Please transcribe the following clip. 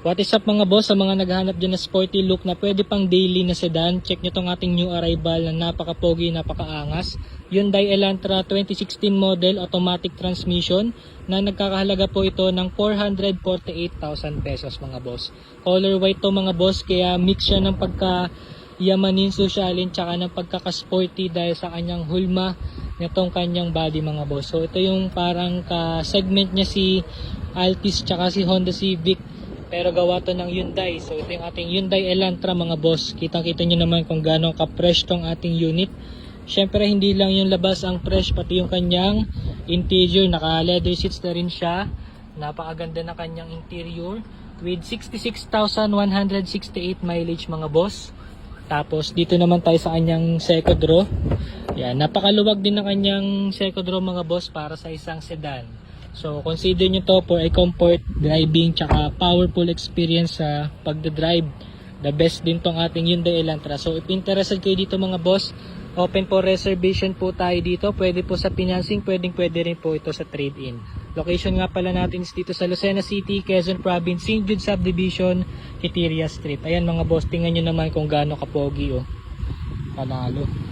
What is up mga boss, sa mga naghahanap dyan na sporty look na pwede pang daily na sedan, check nyo tong ating new arrival na napaka-pogi, napaka-angas. Hyundai Elantra 2016 model, automatic transmission na nagkakahalaga po ito ng 448,000 pesos mga boss. Color white to mga boss, kaya mix siya ng pagka-yamanin, sosyalin, tsaka ng pagkaka-sporty dahil sa kanyang hulma nitong kanyang body mga boss. So ito yung parang ka-segment niya si Altis tsaka si Honda Civic. Pero gawa to ng Hyundai. So ito yung ating Hyundai Elantra mga boss. Kitang-kita nyo naman kung gaano ka-fresh tong ating unit. Syempre hindi lang yung labas ang fresh, pati yung kanyang interior. Naka leather seats na rin siya. Napakaganda na kanyang interior. With 66,168 mileage mga boss. Tapos dito naman tayo sa kanyang second row. Yan, napakaluwag din ng kanyang second row mga boss para sa isang sedan. So consider nyo to for a comfort driving tsaka powerful experience sa pagdadrive. The best din tong ating Hyundai Elantra. So if interested kayo dito mga boss, open po reservation po tayo dito. Pwede po sa financing, pwede rin po ito sa trade-in. Location nga pala natin is dito sa Lucena City, Quezon Province, St. Jude Subdivision, Quiteria Street. Ayan mga boss, tingnan nyo naman kung gaano kapogi oh. Panalo.